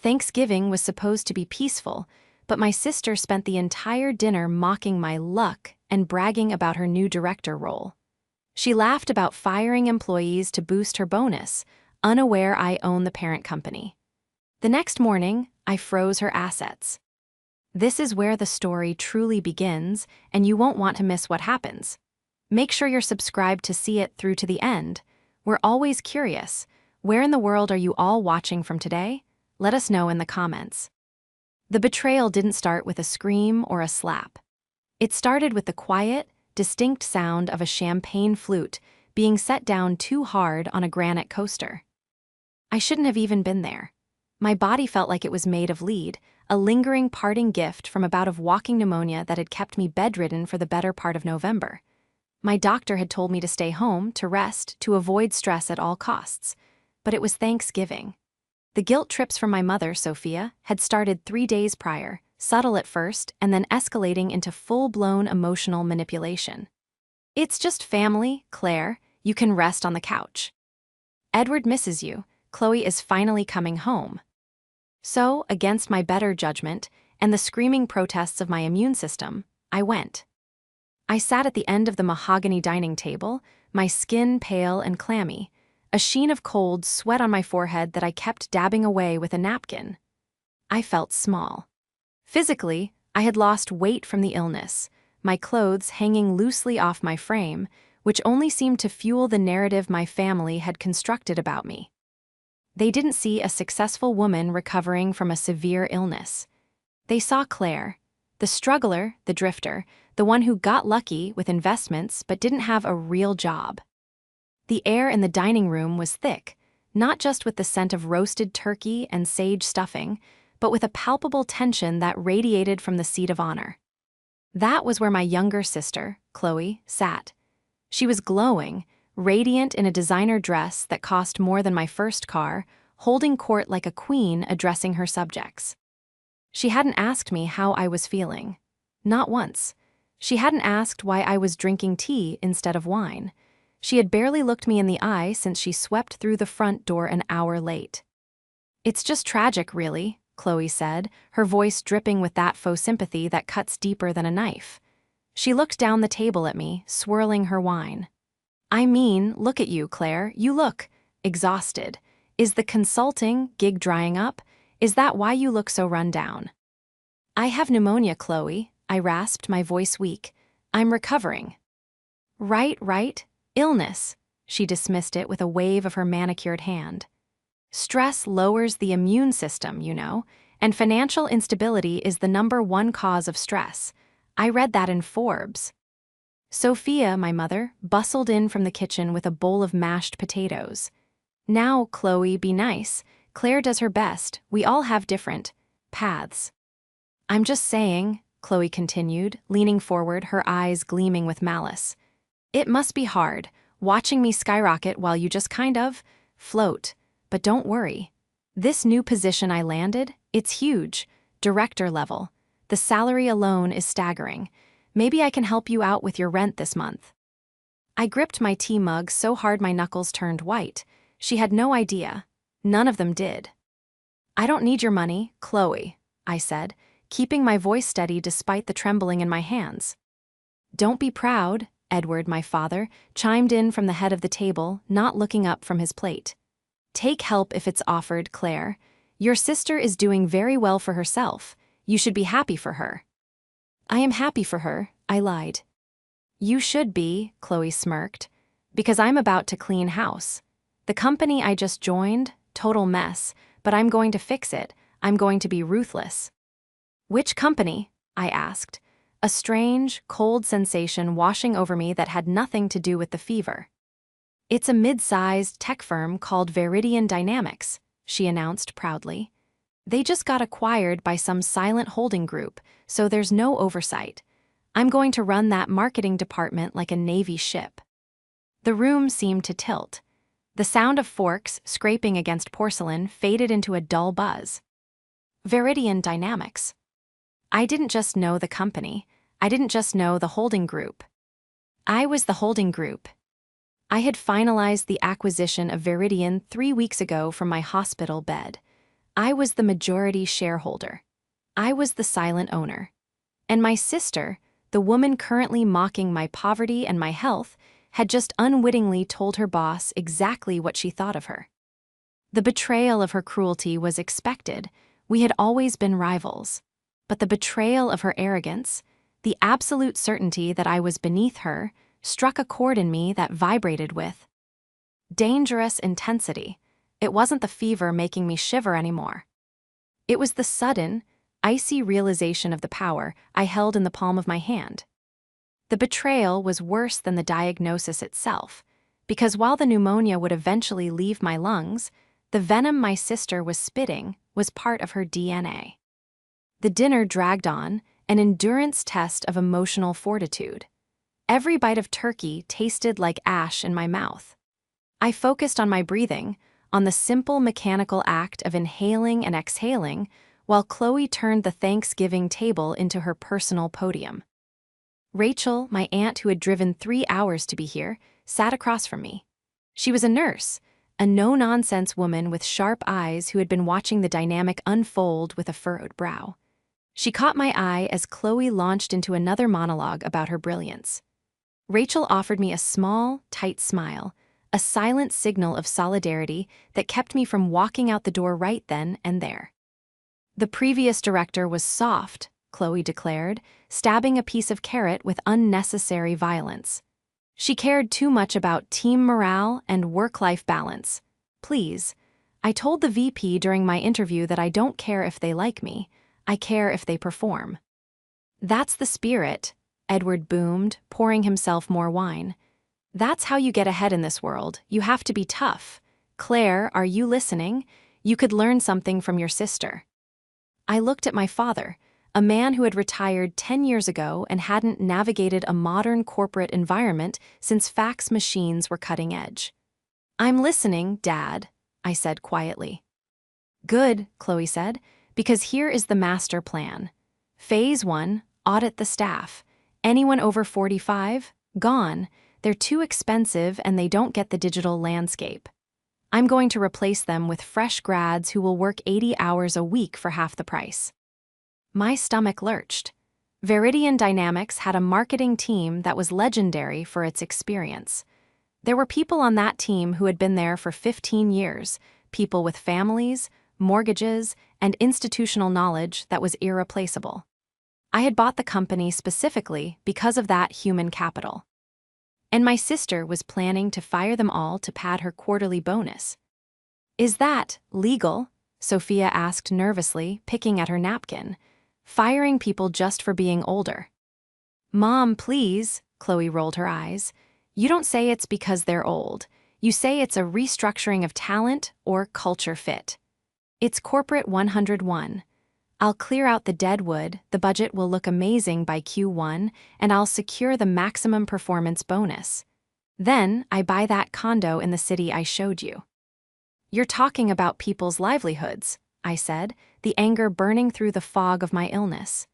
Thanksgiving was supposed to be peaceful, but my sister spent the entire dinner mocking my luck and bragging about her new director role. She laughed about firing employees to boost her bonus, unaware I own the parent company. The next morning, I froze her assets. This is where the story truly begins, and you won't want to miss what happens. Make sure you're subscribed to see it through to the end. We're always curious. Where in the world are you all watching from today? Let us know in the comments. The betrayal didn't start with a scream or a slap. It started with the quiet, distinct sound of a champagne flute being set down too hard on a granite coaster. I shouldn't have even been there. My body felt like it was made of lead, a lingering parting gift from a bout of walking pneumonia that had kept me bedridden for the better part of November. My doctor had told me to stay home, to rest, to avoid stress at all costs. But it was Thanksgiving. The guilt trips from my mother, Sophia, had started 3 days prior, subtle at first, and then escalating into full-blown emotional manipulation. It's just family, Claire. You can rest on the couch. Edward misses you. Chloe is finally coming home. So, against my better judgment and the screaming protests of my immune system, I went. I sat at the end of the mahogany dining table, my skin pale and clammy, a sheen of cold sweat on my forehead that I kept dabbing away with a napkin. I felt small. Physically, I had lost weight from the illness, my clothes hanging loosely off my frame, which only seemed to fuel the narrative my family had constructed about me. They didn't see a successful woman recovering from a severe illness. They saw Claire, the struggler, the drifter, the one who got lucky with investments but didn't have a real job. The air in the dining room was thick, not just with the scent of roasted turkey and sage stuffing, but with a palpable tension that radiated from the seat of honor. That was where my younger sister, Chloe, sat. She was glowing, radiant in a designer dress that cost more than my first car, holding court like a queen addressing her subjects. She hadn't asked me how I was feeling. Not once. She hadn't asked why I was drinking tea instead of wine. She had barely looked me in the eye since she swept through the front door an hour late. "It's just tragic, really," Chloe said, her voice dripping with that faux sympathy that cuts deeper than a knife. She looked down the table at me, swirling her wine. "I mean, look at you, Claire. You look exhausted. Is the consulting gig drying up? Is that why you look so run down?" "I have pneumonia, Chloe," I rasped, my voice weak. "I'm recovering." Right. Illness." She dismissed it with a wave of her manicured hand. "Stress lowers the immune system, you know, and financial instability is the #1 cause of stress. I read that in Forbes." Sophia, my mother, bustled in from the kitchen with a bowl of mashed potatoes. "Now, Chloe, be nice. Claire does her best. We all have different paths." "I'm just saying," Chloe continued, leaning forward, her eyes gleaming with malice. "It must be hard, watching me skyrocket while you just kind of float. But don't worry. This new position I landed, it's huge, director level. The salary alone is staggering. Maybe I can help you out with your rent this month." I gripped my tea mug so hard my knuckles turned white. She had no idea. None of them did. "I don't need your money, Chloe," I said, keeping my voice steady despite the trembling in my hands. "Don't be proud," Edward, my father, chimed in from the head of the table, not looking up from his plate. "Take help if it's offered, Claire. Your sister is doing very well for herself. You should be happy for her." "I am happy for her," I lied. "You should be," Chloe smirked, "because I'm about to clean house. The company I just joined, total mess, but I'm going to fix it. I'm going to be ruthless." "Which company?" I asked, a strange, cold sensation washing over me that had nothing to do with the fever. "It's a mid-sized tech firm called Viridian Dynamics," she announced proudly. "They just got acquired by some silent holding group, so there's no oversight. I'm going to run that marketing department like a Navy ship." The room seemed to tilt. The sound of forks scraping against porcelain faded into a dull buzz. Viridian Dynamics. I didn't just know the company. I didn't just know the holding group. I was the holding group. I had finalized the acquisition of Viridian 3 weeks ago from my hospital bed. I was the majority shareholder. I was the silent owner. And my sister, the woman currently mocking my poverty and my health, had just unwittingly told her boss exactly what she thought of her. The betrayal of her cruelty was expected. We had always been rivals. But the betrayal of her arrogance, the absolute certainty that I was beneath her, struck a chord in me that vibrated with dangerous intensity. It wasn't the fever making me shiver anymore. It was the sudden, icy realization of the power I held in the palm of my hand. The betrayal was worse than the diagnosis itself, because while the pneumonia would eventually leave my lungs, the venom my sister was spitting was part of her DNA. The dinner dragged on, an endurance test of emotional fortitude. Every bite of turkey tasted like ash in my mouth. I focused on my breathing, on the simple mechanical act of inhaling and exhaling, while Chloe turned the Thanksgiving table into her personal podium. Rachel, my aunt who had driven 3 hours to be here, sat across from me. She was a nurse, a no-nonsense woman with sharp eyes who had been watching the dynamic unfold with a furrowed brow. She caught my eye as Chloe launched into another monologue about her brilliance. Rachel offered me a small, tight smile, a silent signal of solidarity that kept me from walking out the door right then and there. The previous director was soft, Chloe declared, stabbing a piece of carrot with unnecessary violence. She cared too much about team morale and work-life balance. Please, I told the VP during my interview that I don't care if they like me, I care if they perform. That's the spirit, Edward boomed, pouring himself more wine. That's how you get ahead in this world. You have to be tough. Claire, are you listening? You could learn something from your sister. I looked at my father, a man who had retired 10 years ago and hadn't navigated a modern corporate environment since fax machines were cutting edge. I'm listening, Dad, I said quietly. Good, Chloe said, because here is the master plan. Phase 1, audit the staff. Anyone over 45? Gone. They're too expensive and they don't get the digital landscape. I'm going to replace them with fresh grads who will work 80 hours a week for half the price. My stomach lurched. Veridian Dynamics had a marketing team that was legendary for its experience. There were people on that team who had been there for 15 years, people with families, mortgages, and institutional knowledge that was irreplaceable. I had bought the company specifically because of that human capital. And my sister was planning to fire them all to pad her quarterly bonus. Is that legal? Sophia asked nervously, picking at her napkin. Firing people just for being older. Mom, please, Chloe rolled her eyes. You don't say it's because they're old. You say it's a restructuring of talent or culture fit. It's corporate 101. I'll clear out the dead wood, the budget will look amazing by Q1, and I'll secure the maximum performance bonus. Then I buy that condo in the city I showed you. You're talking about people's livelihoods, I said, the anger burning through the fog of my illness.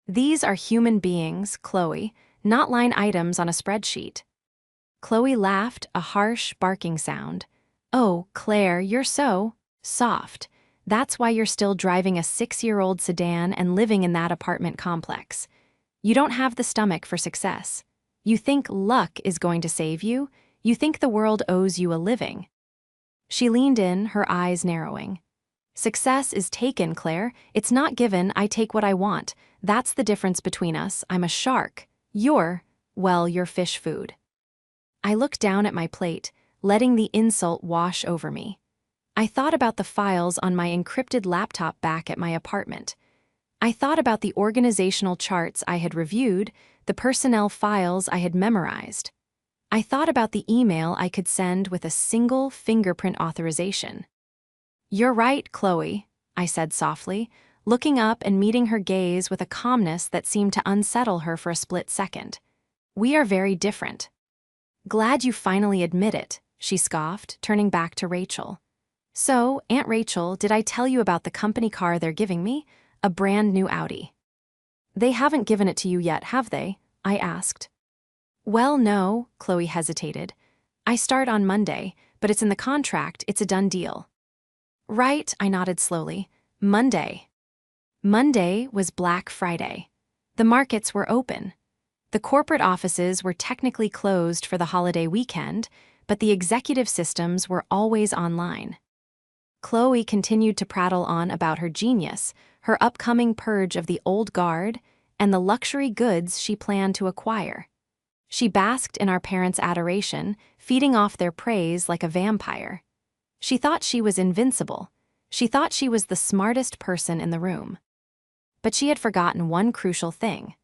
These are human beings, Chloe, not line items on a spreadsheet. Chloe laughed, a harsh, barking sound. Oh, Claire, you're so soft. That's why you're still driving a 6-year-old sedan and living in that apartment complex. You don't have the stomach for success. You think luck is going to save you. You think the world owes you a living. She leaned in, her eyes narrowing. Success is taken, Claire. It's not given. I take what I want. That's the difference between us. I'm a shark. You're fish food. I looked down at my plate, letting the insult wash over me. I thought about the files on my encrypted laptop back at my apartment. I thought about the organizational charts I had reviewed, the personnel files I had memorized. I thought about the email I could send with a single fingerprint authorization. You're right, Chloe, I said softly, looking up and meeting her gaze with a calmness that seemed to unsettle her for a split second. We are very different. Glad you finally admit it, she scoffed, turning back to Rachel. So, Aunt Rachel, did I tell you about the company car they're giving me? A brand new Audi. They haven't given it to you yet, have they? I asked. Well, no, Chloe hesitated. I start on Monday, but it's in the contract, it's a done deal. Right, I nodded slowly. Monday. Monday was Black Friday. The markets were open. The corporate offices were technically closed for the holiday weekend, but the executive systems were always online. Chloe continued to prattle on about her genius, her upcoming purge of the old guard, and the luxury goods she planned to acquire. She basked in our parents' adoration, feeding off their praise like a vampire. She thought she was invincible. She thought she was the smartest person in the room. But she had forgotten one crucial thing.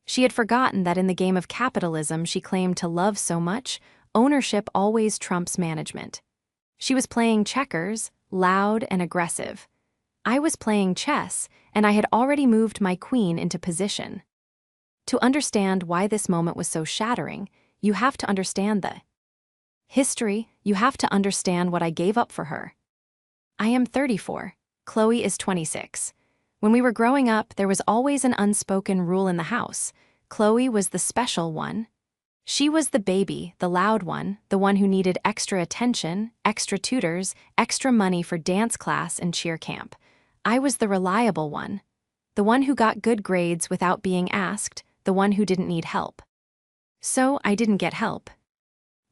She had forgotten that in the game of capitalism she claimed to love so much, ownership always trumps management. She was playing checkers, loud and aggressive. I was playing chess, and I had already moved my queen into position. To understand why this moment was so shattering, you have to understand the history, you have to understand what I gave up for her. I am 34. Chloe is 26. When we were growing up, there was always an unspoken rule in the house. Chloe was the special one. She was the baby, the loud one, the one who needed extra attention, extra tutors, extra money for dance class and cheer camp. I was the reliable one, the one who got good grades without being asked, the one who didn't need help. So I didn't get help.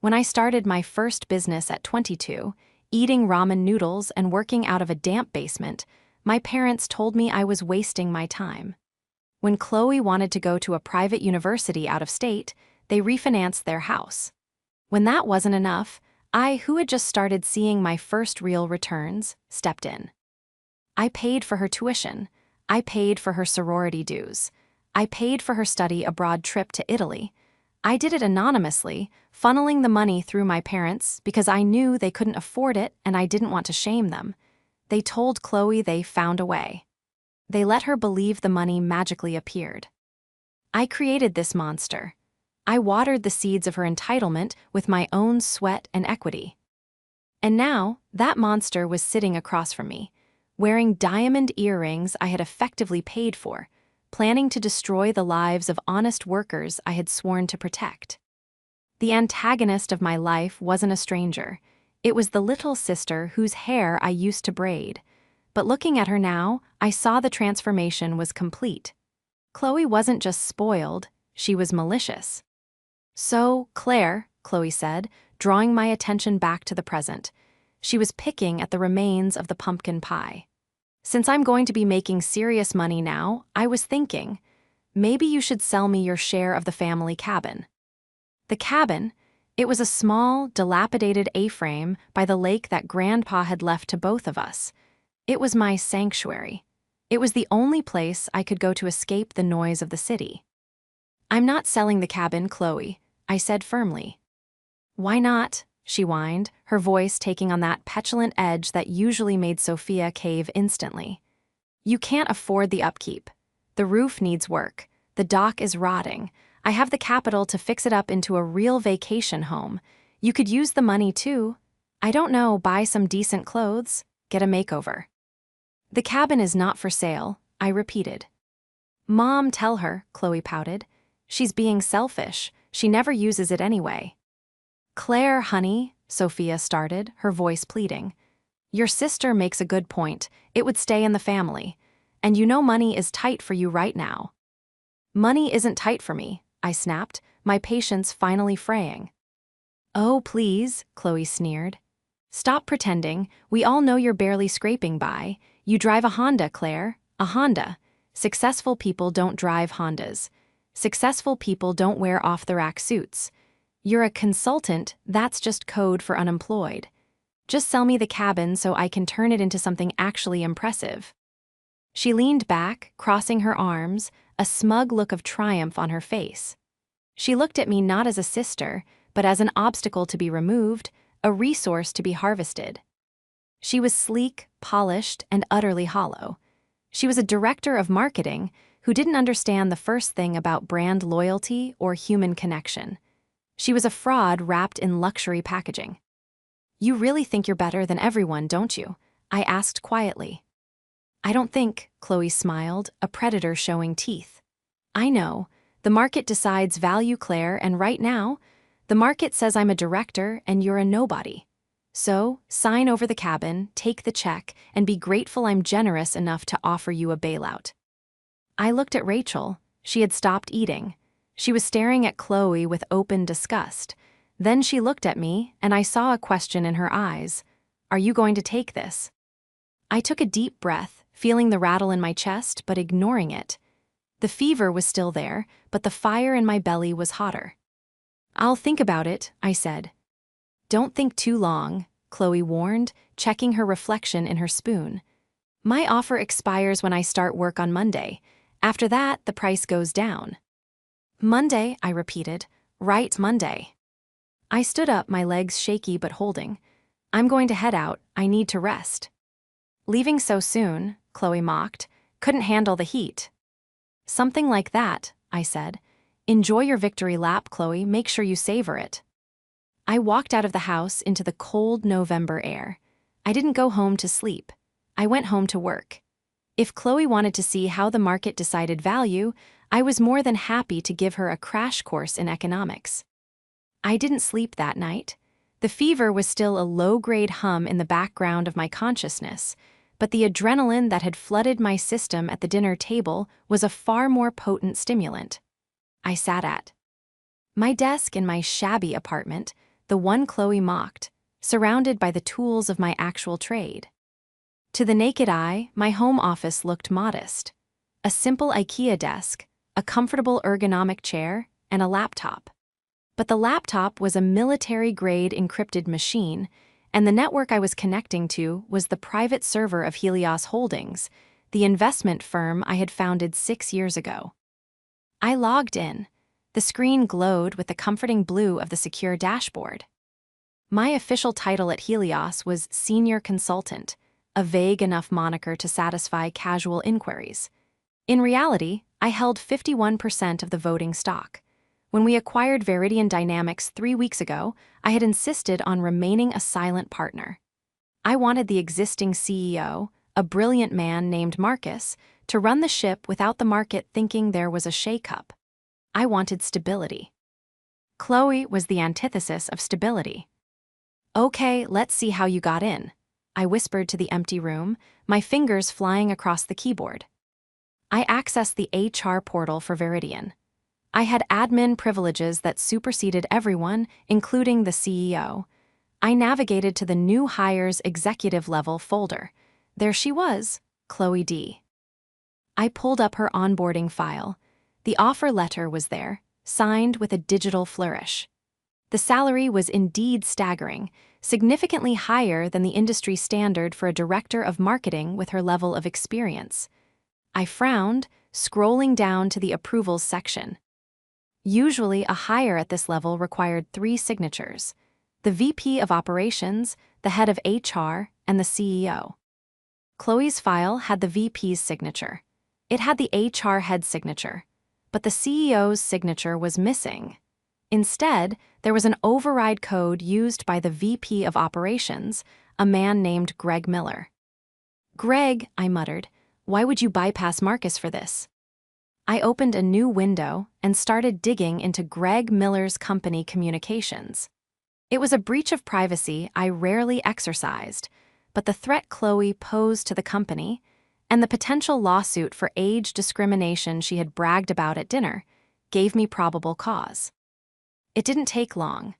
When I started my first business at 22, eating ramen noodles and working out of a damp basement, my parents told me I was wasting my time. When Chloe wanted to go to a private university out of state, they refinanced their house. When that wasn't enough, I, who had just started seeing my first real returns, stepped in. I paid for her tuition. I paid for her sorority dues. I paid for her study abroad trip to Italy. I did it anonymously, funneling the money through my parents because I knew they couldn't afford it and I didn't want to shame them. They told Chloe they found a way. They let her believe the money magically appeared. I created this monster. I watered the seeds of her entitlement with my own sweat and equity. And now, that monster was sitting across from me, wearing diamond earrings I had effectively paid for, planning to destroy the lives of honest workers I had sworn to protect. The antagonist of my life wasn't a stranger. It was the little sister whose hair I used to braid. But looking at her now, I saw the transformation was complete. Chloe wasn't just spoiled, she was malicious. So, Claire, Chloe said, drawing my attention back to the present. She was picking at the remains of the pumpkin pie. Since I'm going to be making serious money now, I was thinking, maybe you should sell me your share of the family cabin. The cabin? It was a small, dilapidated A-frame by the lake that Grandpa had left to both of us. It was my sanctuary. It was the only place I could go to escape the noise of the city. I'm not selling the cabin, Chloe, I said firmly. Why not? She whined, her voice taking on that petulant edge that usually made Sophia cave instantly. You can't afford the upkeep. The roof needs work. The dock is rotting. I have the capital to fix it up into a real vacation home. You could use the money too. I don't know, buy some decent clothes, get a makeover. The cabin is not for sale, I repeated. Mom, tell her, Chloe pouted. She's being selfish. She never uses it anyway. Claire, honey, Sophia started, her voice pleading. Your sister makes a good point. It would stay in the family. And you know money is tight for you right now. Money isn't tight for me, I snapped, my patience finally fraying. Oh, please, Chloe sneered. Stop pretending. We all know you're barely scraping by. You drive a Honda, Claire. A Honda. Successful people don't drive Hondas. Successful people don't wear off-the-rack suits. You're a consultant, that's just code for unemployed. Just sell me the cabin so I can turn it into something actually impressive. She leaned back, crossing her arms, a smug look of triumph on her face. She looked at me not as a sister, but as an obstacle to be removed, a resource to be harvested. She was sleek, polished, and utterly hollow. She was a director of marketing who didn't understand the first thing about brand loyalty or human connection. She was a fraud wrapped in luxury packaging. You really think you're better than everyone, don't you? I asked quietly. I don't think, Chloe smiled, a predator showing teeth. I know. The market decides value, Claire, and right now, the market says I'm a director and you're a nobody. So, sign over the cabin, take the check, and be grateful I'm generous enough to offer you a bailout. I looked at Rachel. She had stopped eating. She was staring at Chloe with open disgust. Then she looked at me, and I saw a question in her eyes. Are you going to take this? I took a deep breath, feeling the rattle in my chest, but ignoring it. The fever was still there, but the fire in my belly was hotter. I'll think about it, I said. Don't think too long, Chloe warned, checking her reflection in her spoon. My offer expires when I start work on Monday. After that, the price goes down. Monday, I repeated. Right, Monday. I stood up, my legs shaky but holding. I'm going to head out. I need to rest. Leaving so soon, Chloe mocked. Couldn't handle the heat. Something like that, I said. Enjoy your victory lap, Chloe. Make sure you savor it. I walked out of the house into the cold November air. I didn't go home to sleep. I went home to work. If Chloe wanted to see how the market decided value, I was more than happy to give her a crash course in economics. I didn't sleep that night. The fever was still a low-grade hum in the background of my consciousness, but the adrenaline that had flooded my system at the dinner table was a far more potent stimulant. I sat at my desk in my shabby apartment, the one Chloe mocked, surrounded by the tools of my actual trade. To the naked eye, my home office looked modest. A simple IKEA desk, a comfortable ergonomic chair, and a laptop. But the laptop was a military-grade encrypted machine, and the network I was connecting to was the private server of Helios Holdings, the investment firm I had founded 6 years ago. I logged in. The screen glowed with the comforting blue of the secure dashboard. My official title at Helios was Senior Consultant, a vague enough moniker to satisfy casual inquiries. In reality, I held 51% of the voting stock. When we acquired Veridian Dynamics 3 weeks ago, I had insisted on remaining a silent partner. I wanted the existing CEO, a brilliant man named Marcus, to run the ship without the market thinking there was a shake-up. I wanted stability. Chloe was the antithesis of stability. Okay, let's see how you got in, I whispered to the empty room, my fingers flying across the keyboard. I accessed the HR portal for Veridian. I had admin privileges that superseded everyone, including the CEO. I navigated to the new hires executive level folder. There she was, Chloe D. I pulled up her onboarding file. The offer letter was there, signed with a digital flourish. The salary was indeed staggering, significantly higher than the industry standard for a director of marketing with her level of experience. I frowned, scrolling down to the approvals section. Usually, a hire at this level required 3 signatures: the VP of Operations, the head of HR, and the CEO. Chloe's file had the VP's signature. It had the HR head's signature, but the CEO's signature was missing. Instead, there was an override code used by the VP of Operations, a man named Greg Miller. "Greg," I muttered, "why would you bypass Marcus for this?" I opened a new window and started digging into Greg Miller's company communications. It was a breach of privacy I rarely exercised, but the threat Chloe posed to the company and the potential lawsuit for age discrimination she had bragged about at dinner gave me probable cause. It didn't take long.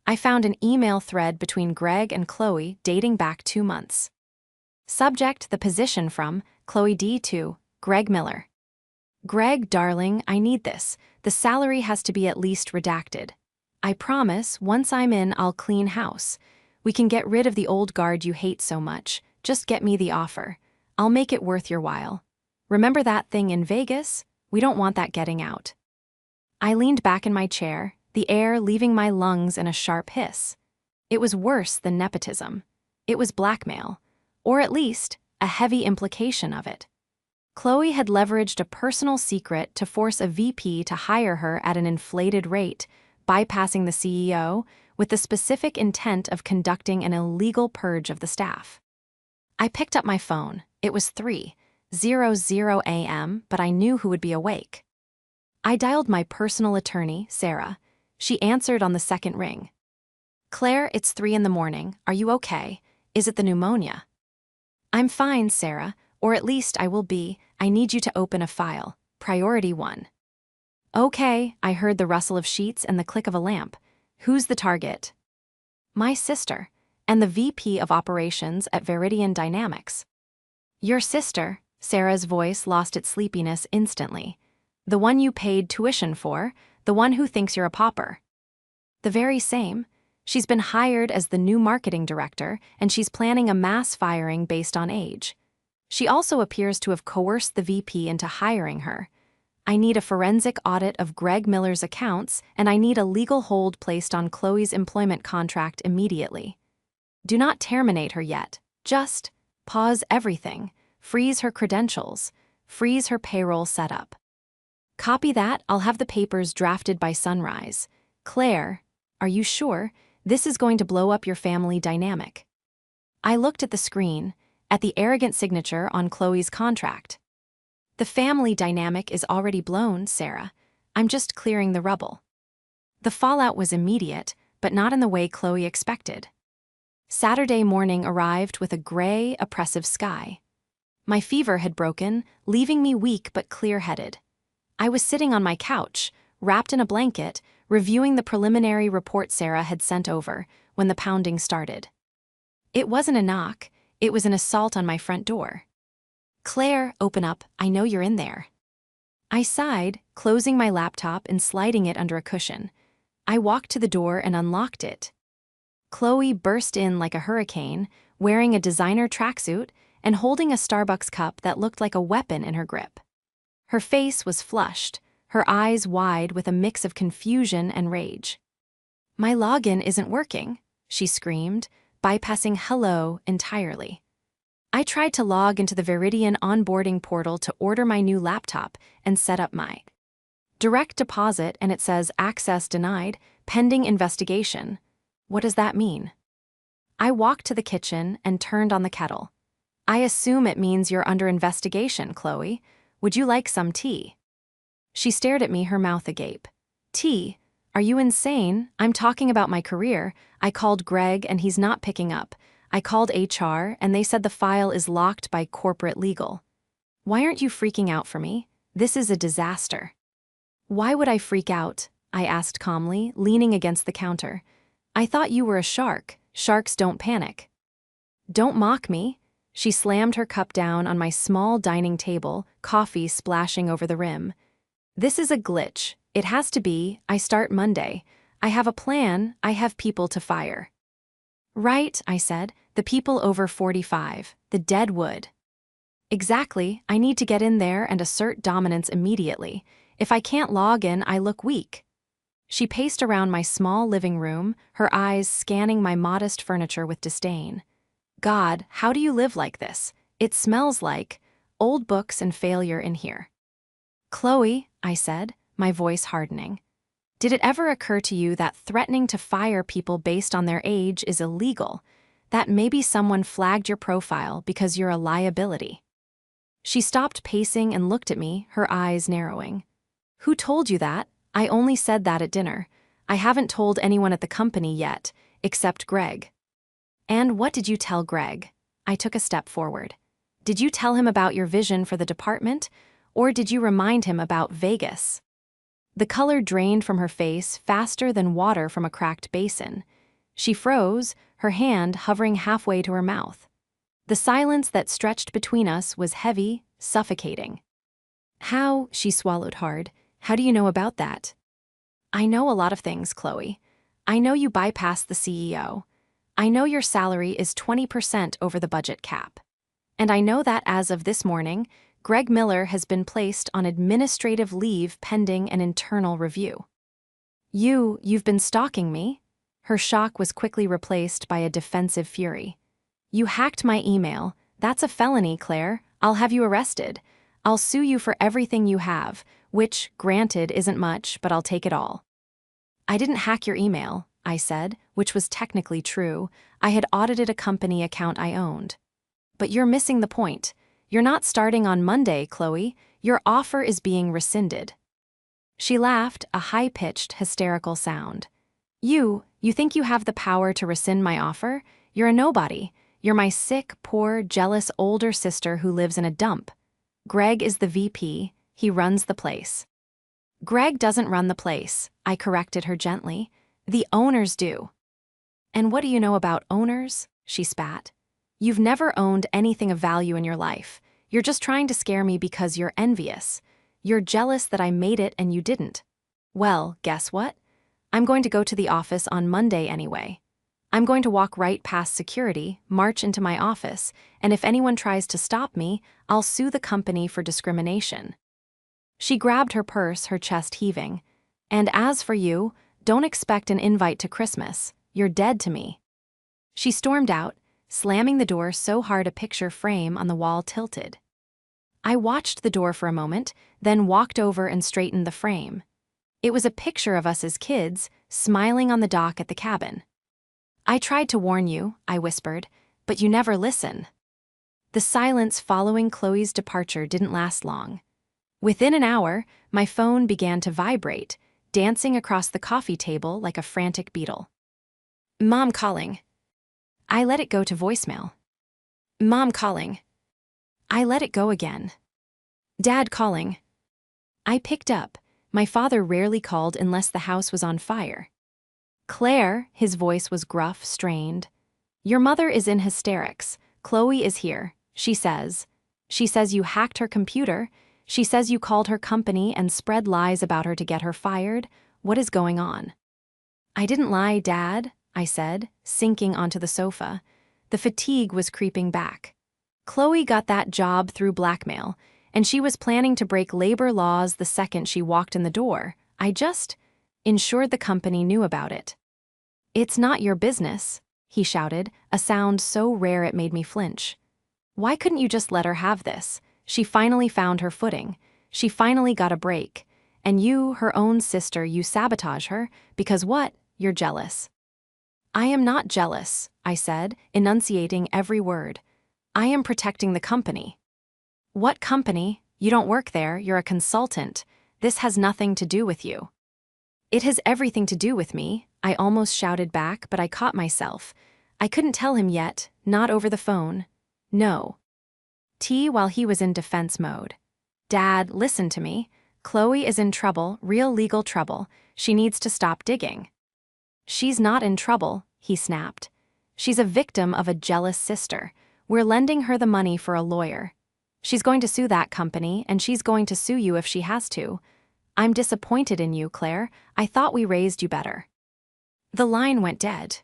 I found an email thread between Greg and Chloe dating back 2 months. Subject: the position from Chloe D. to Greg Miller. "Greg, darling, I need this. The salary has to be at least redacted. I promise, once I'm in, I'll clean house. We can get rid of the old guard you hate so much. Just get me the offer. I'll make it worth your while. Remember that thing in Vegas? We don't want that getting out." I leaned back in my chair, the air leaving my lungs in a sharp hiss. It was worse than nepotism. It was blackmail, or at least a heavy implication of it. Chloe had leveraged a personal secret to force a VP to hire her at an inflated rate, bypassing the CEO, with the specific intent of conducting an illegal purge of the staff. I picked up my phone. It was 3:00 a.m., but I knew who would be awake. I dialed my personal attorney, Sarah. She answered on the second ring. Claire, it's 3 in the morning. Are you okay? Is it the pneumonia? I'm fine, Sarah, or at least I will be. I need you to open a file. Priority 1. Okay, I heard the rustle of sheets and the click of a lamp. Who's the target? My sister, and the VP of Operations at Veridian Dynamics. Your sister, Sarah's voice lost its sleepiness instantly. The one you paid tuition for, the one who thinks you're a pauper. The very same. She's been hired as the new marketing director, and she's planning a mass firing based on age. She also appears to have coerced the VP into hiring her. I need a forensic audit of Greg Miller's accounts, and I need a legal hold placed on Chloe's employment contract immediately. Do not terminate her yet. Just pause everything, freeze her credentials, freeze her payroll setup. Copy that. I'll have the papers drafted by sunrise. Claire, are you sure? This is going to blow up your family dynamic. I looked at the screen, at the arrogant signature on Chloe's contract. The family dynamic is already blown, Sarah. I'm just clearing the rubble. The fallout was immediate, but not in the way Chloe expected. Saturday morning arrived with a gray, oppressive sky. My fever had broken, leaving me weak but clear-headed. I was sitting on my couch, wrapped in a blanket, reviewing the preliminary report Sarah had sent over when the pounding started. It wasn't a knock, it was an assault on my front door. Claire, open up, I know you're in there. I sighed, closing my laptop and sliding it under a cushion. I walked to the door and unlocked it. Chloe burst in like a hurricane, wearing a designer tracksuit and holding a Starbucks cup that looked like a weapon in her grip. Her face was flushed, her eyes wide with a mix of confusion and rage. My login isn't working, she screamed, bypassing hello entirely. I tried to log into the Veridian onboarding portal to order my new laptop and set up my direct deposit, and it says access denied, pending investigation. What does that mean? I walked to the kitchen and turned on the kettle. I assume it means you're under investigation, Chloe. Would you like some tea? She stared at me, her mouth agape. Tea? Are you insane? I'm talking about my career. I called Greg and he's not picking up. I called HR and they said the file is locked by corporate legal. Why aren't you freaking out for me? This is a disaster. Why would I freak out? I asked calmly, leaning against the counter. I thought you were a shark. Sharks don't panic. Don't mock me. She slammed her cup down on my small dining table, coffee splashing over the rim. This is a glitch. It has to be. I start Monday. I have a plan. I have people to fire. Right, I said. The people over 45. The dead wood. Exactly. I need to get in there and assert dominance immediately. If I can't log in, I look weak. She paced around my small living room, her eyes scanning my modest furniture with disdain. God, how do you live like this? It smells like old books and failure in here. Chloe, I said, my voice hardening. Did it ever occur to you that threatening to fire people based on their age is illegal? That maybe someone flagged your profile because you're a liability? She stopped pacing and looked at me, her eyes narrowing. Who told you that? I only said that at dinner. I haven't told anyone at the company yet, except Greg. And what did you tell Greg? I took a step forward. Did you tell him about your vision for the department, or did you remind him about Vegas? The color drained from her face faster than water from a cracked basin. She froze, her hand hovering halfway to her mouth. The silence that stretched between us was heavy, suffocating. How, she swallowed hard, how do you know about that? I know a lot of things, Chloe. I know you bypassed the CEO. I know your salary is 20% over the budget cap. And I know that as of this morning, Greg Miller has been placed on administrative leave pending an internal review. You've been stalking me? Her shock was quickly replaced by a defensive fury. You hacked my email. That's a felony, Claire. I'll have you arrested. I'll sue you for everything you have, which, granted, isn't much, but I'll take it all. I didn't hack your email, I said, which was technically true. I had audited a company account I owned. But you're missing the point. You're not starting on Monday, Chloe. Your offer is being rescinded. She laughed, a high-pitched, hysterical sound. You think you have the power to rescind my offer? You're a nobody. You're my sick, poor, jealous older sister who lives in a dump. Greg is the VP. He runs the place. Greg doesn't run the place, I corrected her gently. The owners do. And what do you know about owners? She spat. You've never owned anything of value in your life. You're just trying to scare me because you're envious. You're jealous that I made it and you didn't. Well, guess what? I'm going to go to the office on Monday anyway. I'm going to walk right past security, march into my office, and if anyone tries to stop me, I'll sue the company for discrimination. She grabbed her purse, her chest heaving. And as for you, don't expect an invite to Christmas. You're dead to me. She stormed out, slamming the door so hard a picture frame on the wall tilted. I watched the door for a moment, then walked over and straightened the frame. It was a picture of us as kids, smiling on the dock at the cabin. I tried to warn you, I whispered, but you never listen. The silence following Chloe's departure didn't last long. Within an hour, my phone began to vibrate, dancing across the coffee table like a frantic beetle. Mom calling. I let it go to voicemail. Mom calling. I let it go again. Dad calling. I picked up. My father rarely called unless the house was on fire. Claire, his voice was gruff, strained. Your mother is in hysterics. Chloe is here, she says. She says you hacked her computer. She says you called her company and spread lies about her to get her fired. What is going on? I didn't lie, Dad, I said, sinking onto the sofa. The fatigue was creeping back. Chloe got that job through blackmail, and she was planning to break labor laws the second she walked in the door. I just ensured the company knew about it. It's not your business, he shouted, a sound so rare it made me flinch. Why couldn't you just let her have this? She finally found her footing. She finally got a break. And you, her own sister, you sabotage her, because what? You're jealous. I am not jealous, I said, enunciating every word. I am protecting the company. What company? You don't work there, you're a consultant. This has nothing to do with you. It has everything to do with me, I almost shouted back, but I caught myself. I couldn't tell him yet, not over the phone. No. While he was in defense mode. Dad, listen to me. Chloe is in trouble, real legal trouble. She needs to stop digging. She's not in trouble, he snapped. She's a victim of a jealous sister. We're lending her the money for a lawyer. She's going to sue that company, and she's going to sue you if she has to. I'm disappointed in you, Claire. I thought we raised you better. The line went dead.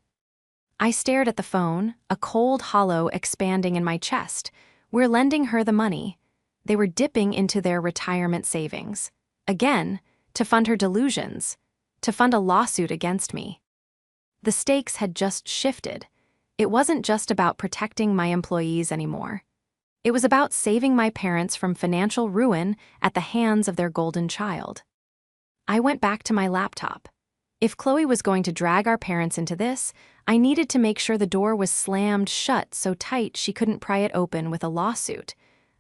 I stared at the phone, a cold hollow expanding in my chest. We're lending her the money. They were dipping into their retirement savings. Again, to fund her delusions. To fund a lawsuit against me. The stakes had just shifted. It wasn't just about protecting my employees anymore. It was about saving my parents from financial ruin at the hands of their golden child. I went back to my laptop. If Chloe was going to drag our parents into this, I needed to make sure the door was slammed shut so tight she couldn't pry it open with a lawsuit.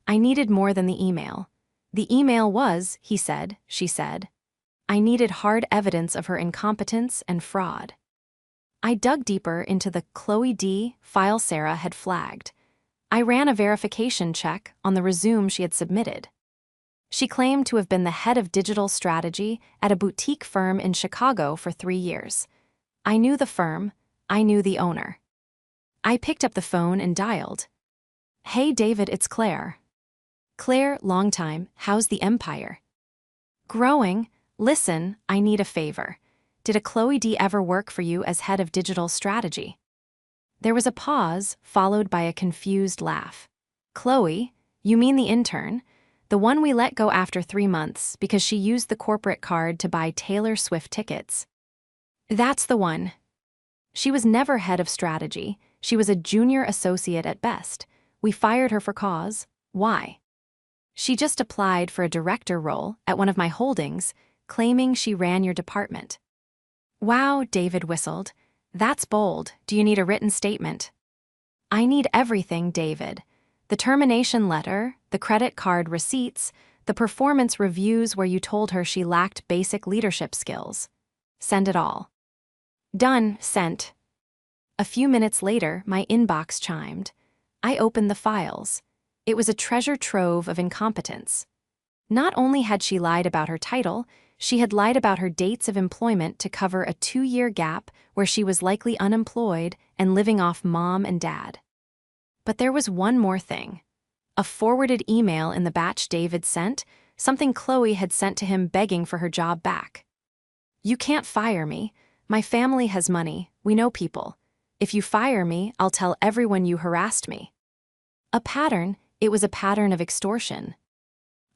I needed more than the email. The email was, he said, she said. I needed hard evidence of her incompetence and fraud. I dug deeper into the Chloe D. file Sarah had flagged. I ran a verification check on the resume she had submitted. She claimed to have been the head of digital strategy at a boutique firm in Chicago for 3 years. I knew the firm. I knew the owner. I picked up the phone and dialed. Hey David, it's Claire. Claire, long time, how's the empire? Growing. Listen, I need a favor. Did a Chloe D ever work for you as head of digital strategy? There was a pause, followed by a confused laugh. Chloe, you mean the intern? The one we let go after 3 months because she used the corporate card to buy Taylor Swift tickets. That's the one. She was never head of strategy. She was a junior associate at best. We fired her for cause. Why? She just applied for a director role at one of my holdings, claiming she ran your department. Wow, David whistled. That's bold. Do you need a written statement? I need everything, David. The termination letter, the credit card receipts, the performance reviews where you told her she lacked basic leadership skills. Send it all. Done, sent. A few minutes later, my inbox chimed. I opened the files. It was a treasure trove of incompetence. Not only had she lied about her title, she had lied about her dates of employment to cover a 2-year gap where she was likely unemployed and living off mom and dad. But there was one more thing. A forwarded email in the batch David sent, something Chloe had sent to him begging for her job back. You can't fire me. My family has money. We know people. If you fire me, I'll tell everyone you harassed me. A pattern. It was a pattern of extortion.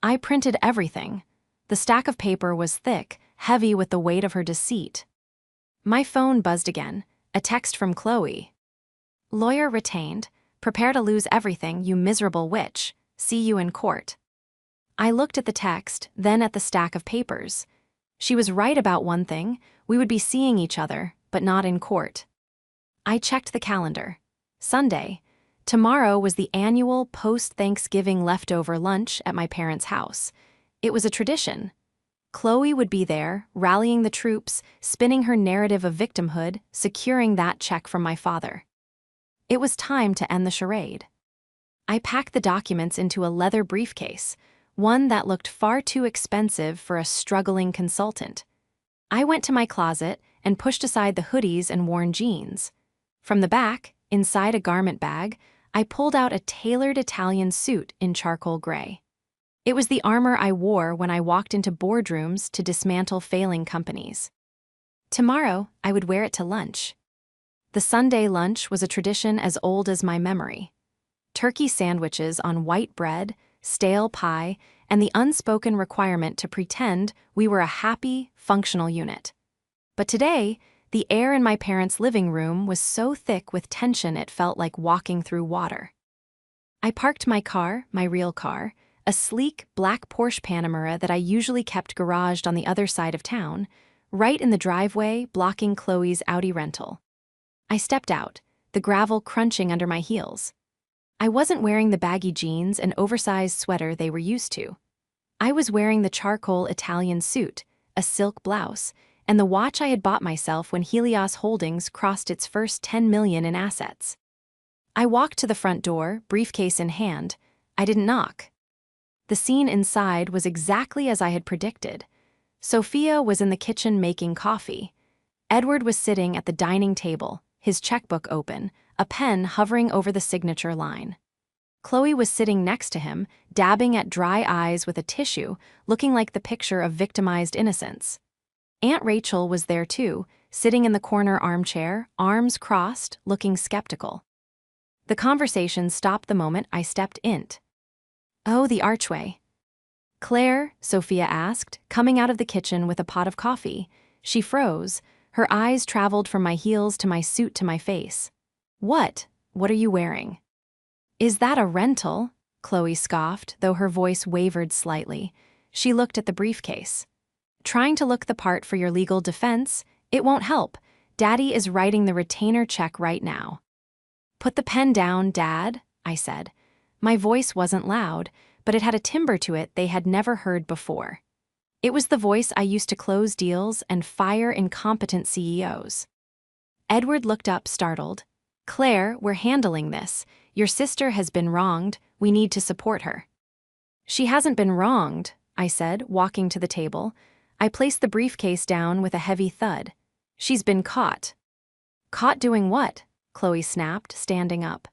I printed everything. The stack of paper was thick, heavy with the weight of her deceit. My phone buzzed again. A text from Chloe. Lawyer retained. Prepare to lose everything, you miserable witch. See you in court. I looked at the text, then at the stack of papers. She was right about one thing. We would be seeing each other, but not in court. I checked the calendar. Sunday. Tomorrow was the annual post-Thanksgiving leftover lunch at my parents' house. It was a tradition. Chloe would be there, rallying the troops, spinning her narrative of victimhood, securing that check from my father. It was time to end the charade. I packed the documents into a leather briefcase, one that looked far too expensive for a struggling consultant. I went to my closet and pushed aside the hoodies and worn jeans. From the back, inside a garment bag, I pulled out a tailored Italian suit in charcoal gray. It was the armor I wore when I walked into boardrooms to dismantle failing companies. Tomorrow, I would wear it to lunch. The Sunday lunch was a tradition as old as my memory. Turkey sandwiches on white bread, stale pie, and the unspoken requirement to pretend we were a happy, functional unit. But today, the air in my parents' living room was so thick with tension it felt like walking through water. I parked my car, my real car, a sleek black Porsche Panamera that I usually kept garaged on the other side of town, right in the driveway blocking Chloe's Audi rental. I stepped out, the gravel crunching under my heels. I wasn't wearing the baggy jeans and oversized sweater they were used to. I was wearing the charcoal Italian suit, a silk blouse, and the watch I had bought myself when Helios Holdings crossed its first $10 million in assets. I walked to the front door, briefcase in hand. I didn't knock. The scene inside was exactly as I had predicted. Sophia was in the kitchen making coffee. Edward was sitting at the dining table, his checkbook open, a pen hovering over the signature line. Chloe was sitting next to him, dabbing at dry eyes with a tissue, looking like the picture of victimized innocence. Aunt Rachel was there too, sitting in the corner armchair, arms crossed, looking skeptical. The conversation stopped the moment I stepped in. Oh, the archway. Claire, Sophia asked, coming out of the kitchen with a pot of coffee. She froze. Her eyes traveled from my heels to my suit to my face. What? What are you wearing? Is that a rental? Chloe scoffed, though her voice wavered slightly. She looked at the briefcase. Trying to look the part for your legal defense? It won't help. Daddy is writing the retainer check right now. Put the pen down, Dad, I said. My voice wasn't loud, but it had a timbre to it they had never heard before. It was the voice I used to close deals and fire incompetent CEOs. Edward looked up, startled. Claire, we're handling this. Your sister has been wronged. We need to support her. She hasn't been wronged, I said, walking to the table. I placed the briefcase down with a heavy thud. She's been caught. Caught doing what? Chloe snapped, standing up.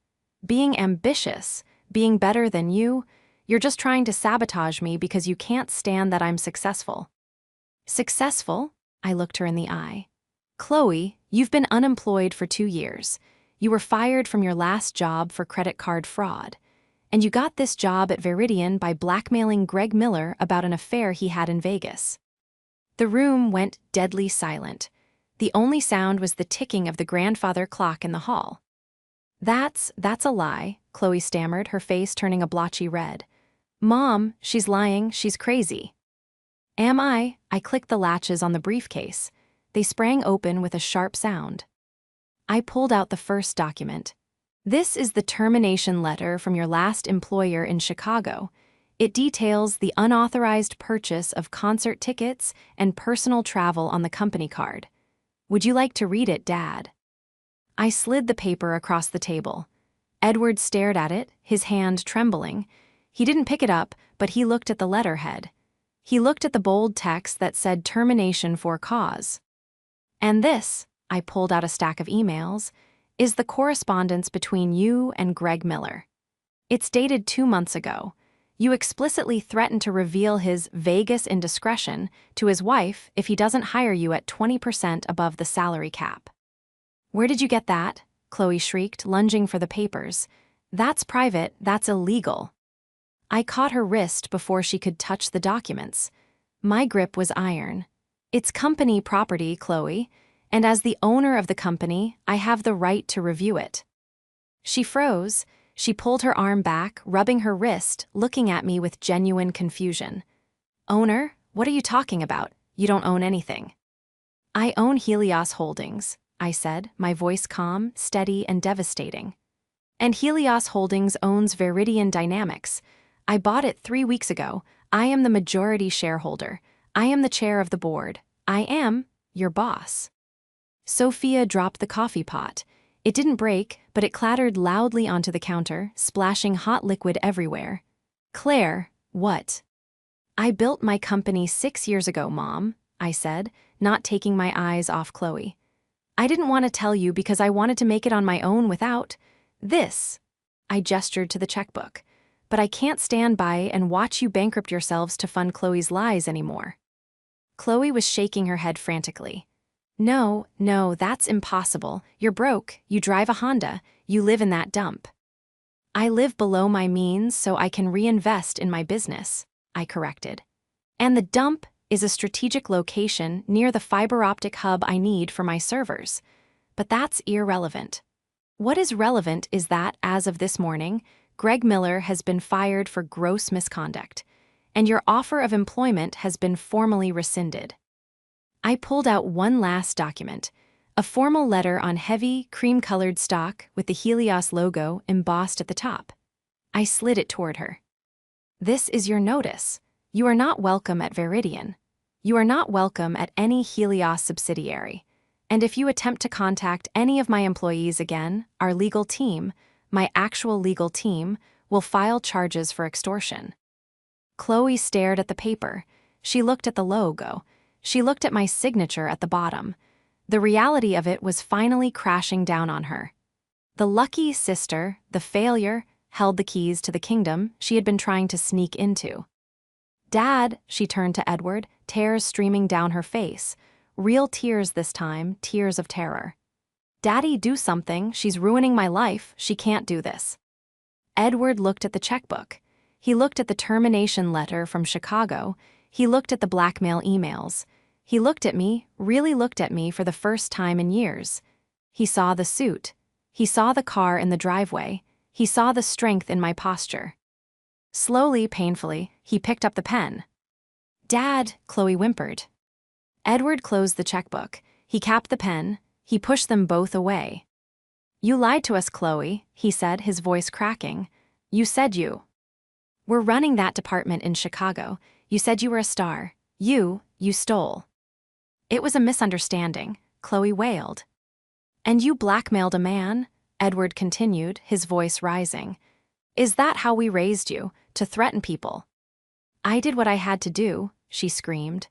Being ambitious, being better than you. You're just trying to sabotage me because you can't stand that I'm successful. Successful? I looked her in the eye. Chloe, you've been unemployed for 2 years. You were fired from your last job for credit card fraud. And you got this job at Veridian by blackmailing Greg Miller about an affair he had in Vegas. The room went deadly silent. The only sound was the ticking of the grandfather clock in the hall. That's a lie, Chloe stammered, her face turning a blotchy red. Mom, she's lying, she's crazy. Am I? I clicked the latches on the briefcase. They sprang open with a sharp sound. I pulled out the first document. This is the termination letter from your last employer in Chicago. It details the unauthorized purchase of concert tickets and personal travel on the company card. Would you like to read it, Dad? I slid the paper across the table. Edward stared at it, his hand trembling. He didn't pick it up, but he looked at the letterhead. He looked at the bold text that said termination for cause. And this, I pulled out a stack of emails, is the correspondence between you and Greg Miller. It's dated 2 months ago. You explicitly threatened to reveal his Vegas indiscretion to his wife if he doesn't hire you at 20% above the salary cap. Where did you get that? Chloe shrieked, lunging for the papers. That's private, that's illegal. I caught her wrist before she could touch the documents. My grip was iron. It's company property, Chloe, and as the owner of the company, I have the right to review it. She froze. She pulled her arm back, rubbing her wrist, looking at me with genuine confusion. Owner? What are you talking about? You don't own anything. I own Helios Holdings, I said, my voice calm, steady, and devastating. And Helios Holdings owns Viridian Dynamics. I bought it 3 weeks ago. I am the majority shareholder. I am the chair of the board. I am your boss. Sophia dropped the coffee pot. It didn't break, but it clattered loudly onto the counter, splashing hot liquid everywhere. Claire, what? I built my company 6 years ago, Mom, I said, not taking my eyes off Chloe. I didn't want to tell you because I wanted to make it on my own without this. I gestured to the checkbook. But I can't stand by and watch you bankrupt yourselves to fund Chloe's lies anymore. Chloe was shaking her head frantically. No, that's impossible. You're broke, you drive a Honda, you live in that dump. I live below my means so I can reinvest in my business, I corrected. And the dump is a strategic location near the fiber optic hub I need for my servers. But that's irrelevant. What is relevant is that, as of this morning, Greg Miller has been fired for gross misconduct, and your offer of employment has been formally rescinded. I pulled out one last document, a formal letter on heavy, cream-colored stock with the Helios logo embossed at the top. I slid it toward her. This is your notice. You are not welcome at Viridian. You are not welcome at any Helios subsidiary. And if you attempt to contact any of my employees again, our legal team, my actual legal team, will file charges for extortion. Chloe stared at the paper. She looked at the logo. She looked at my signature at the bottom. The reality of it was finally crashing down on her. The lucky sister, the failure, held the keys to the kingdom she had been trying to sneak into. Dad, she turned to Edward, tears streaming down her face. Real tears this time, tears of terror. Daddy, do something. She's ruining my life. She can't do this. Edward looked at the checkbook. He looked at the termination letter from Chicago. He looked at the blackmail emails. He looked at me, really looked at me for the first time in years. He saw the suit. He saw the car in the driveway. He saw the strength in my posture. Slowly, painfully, he picked up the pen. Dad, Chloe whimpered. Edward closed the checkbook. He capped the pen. He pushed them both away. You lied to us, Chloe, he said, his voice cracking. You said you were running that department in Chicago. You said you were a star. You stole. It was a misunderstanding, Chloe wailed. And you blackmailed a man? Edward continued, his voice rising. Is that how we raised you, to threaten people? I did what I had to do, she screamed.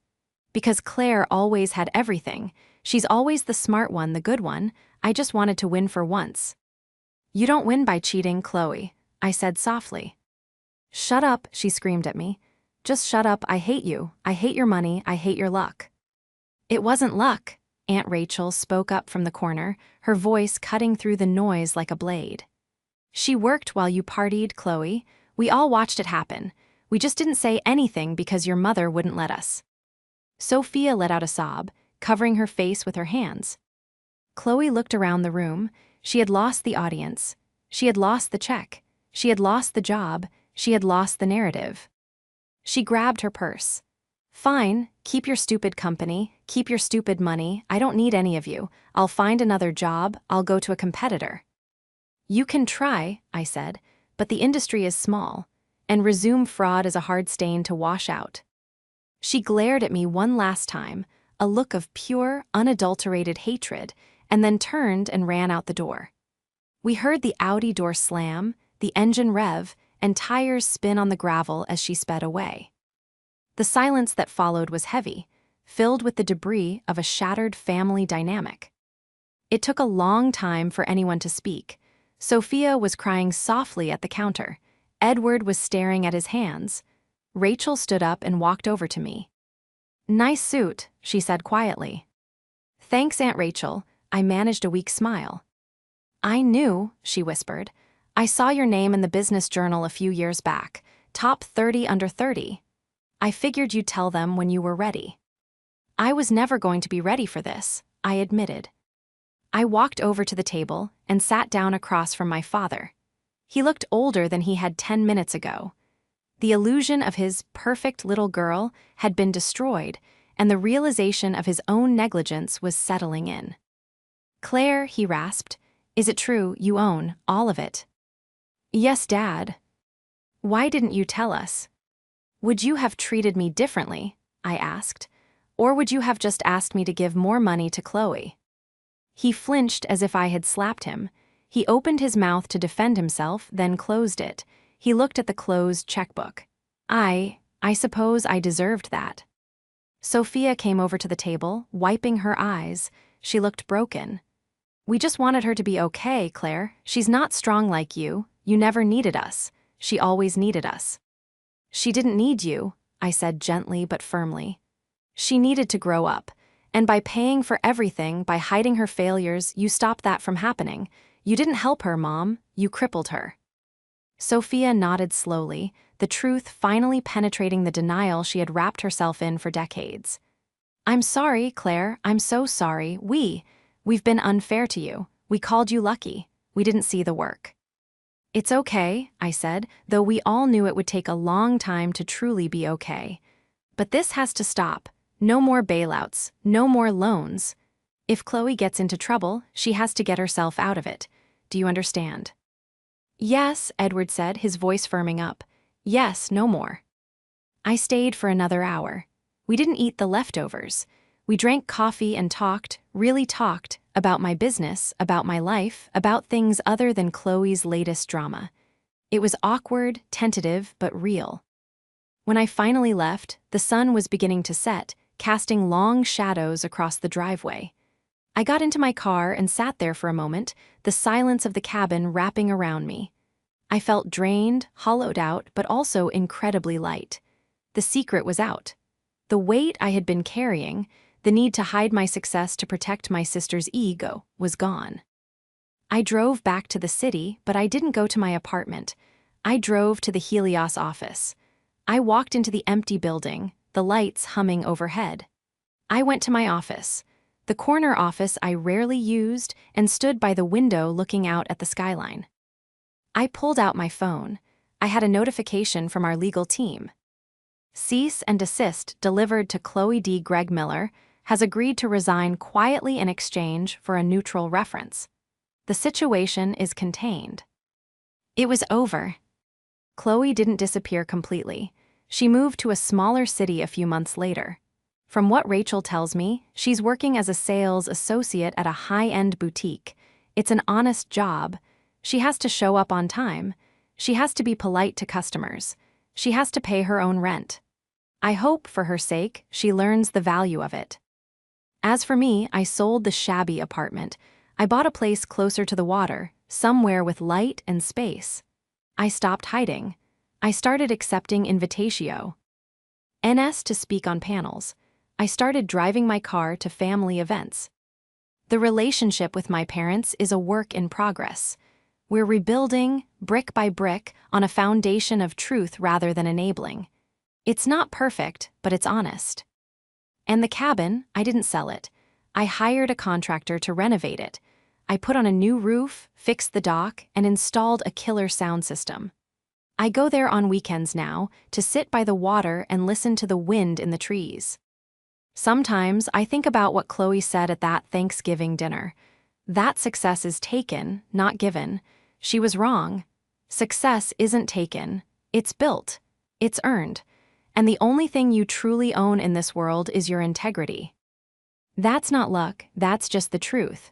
Because Claire always had everything. She's always the smart one, the good one. I just wanted to win for once. You don't win by cheating, Chloe, I said softly. Shut up, she screamed at me. Just shut up, I hate you. I hate your money, I hate your luck. It wasn't luck, Aunt Rachel spoke up from the corner, her voice cutting through the noise like a blade. She worked while you partied, Chloe. We all watched it happen. We just didn't say anything because your mother wouldn't let us. Sophia let out a sob, covering her face with her hands. Chloe looked around the room. She had lost the audience. She had lost the check. She had lost the job. She had lost the narrative. She grabbed her purse. Fine, keep your stupid company, keep your stupid money. I don't need any of you. I'll find another job. I'll go to a competitor. You can try, I said, but the industry is small, and resume fraud is a hard stain to wash out. She glared at me one last time, a look of pure, unadulterated hatred, and then turned and ran out the door. We heard the Audi door slam, the engine rev, and tires spin on the gravel as she sped away. The silence that followed was heavy, filled with the debris of a shattered family dynamic. It took a long time for anyone to speak. Sophia was crying softly at the counter. Edward was staring at his hands. Rachel stood up and walked over to me. "Nice suit," she said quietly. "Thanks, Aunt Rachel," I managed a weak smile. "I knew," she whispered. "I saw your name in the business journal a few years back, top 30 under 30. I figured you'd tell them when you were ready." I was never going to be ready for this, I admitted. I walked over to the table and sat down across from my father. He looked older than he had 10 minutes ago. The illusion of his perfect little girl had been destroyed, and the realization of his own negligence was settling in. "Claire," he rasped, "is it true you own all of it?" "Yes, Dad." "Why didn't you tell us?" "Would you have treated me differently?" I asked. "Or would you have just asked me to give more money to Chloe?" He flinched as if I had slapped him. He opened his mouth to defend himself, then closed it. He looked at the closed checkbook. I suppose I deserved that." Sophia came over to the table, wiping her eyes. She looked broken. "We just wanted her to be okay, Claire. She's not strong like you. You never needed us. She always needed us." "She didn't need you," I said gently but firmly. "She needed to grow up. And by paying for everything, by hiding her failures, you stopped that from happening. You didn't help her, Mom. You crippled her." Sophia nodded slowly, the truth finally penetrating the denial she had wrapped herself in for decades. "I'm sorry, Claire. I'm so sorry. We've been unfair to you. We called you lucky. We didn't see the work." "It's okay," I said, though we all knew it would take a long time to truly be okay. "But this has to stop. No more bailouts, no more loans. If Chloe gets into trouble, she has to get herself out of it. Do you understand?" "Yes," Edward said, his voice firming up. "Yes, no more." I stayed for another hour. We didn't eat the leftovers. We drank coffee and talked, really talked, about my business, about my life, about things other than Chloe's latest drama. It was awkward, tentative, but real. When I finally left, the sun was beginning to set, casting long shadows across the driveway. I got into my car and sat there for a moment, the silence of the cabin wrapping around me. I felt drained, hollowed out, but also incredibly light. The secret was out. The weight I had been carrying, the need to hide my success to protect my sister's ego, was gone. I drove back to the city, but I didn't go to my apartment. I drove to the Helios office. I walked into the empty building, the lights humming overhead. I went to my office, the corner office I rarely used, and stood by the window looking out at the skyline. I pulled out my phone. I had a notification from our legal team. "Cease and desist delivered to Chloe D. Greg Miller has agreed to resign quietly in exchange for a neutral reference. The situation is contained." It was over. Chloe didn't disappear completely. She moved to a smaller city a few months later. From what Rachel tells me, she's working as a sales associate at a high-end boutique. It's an honest job. She has to show up on time. She has to be polite to customers. She has to pay her own rent. I hope, for her sake, she learns the value of it. As for me, I sold the shabby apartment. I bought a place closer to the water, somewhere with light and space. I stopped hiding. I started accepting invitatio. NS to speak on panels. I started driving my car to family events. The relationship with my parents is a work in progress. We're rebuilding, brick by brick, on a foundation of truth rather than enabling. It's not perfect, but it's honest. And the cabin, I didn't sell it. I hired a contractor to renovate it. I put on a new roof, fixed the dock, and installed a killer sound system. I go there on weekends now to sit by the water and listen to the wind in the trees. Sometimes I think about what Chloe said at that Thanksgiving dinner. That success is taken, not given. She was wrong. Success isn't taken. It's built. It's earned. And the only thing you truly own in this world is your integrity. That's not luck, that's just the truth.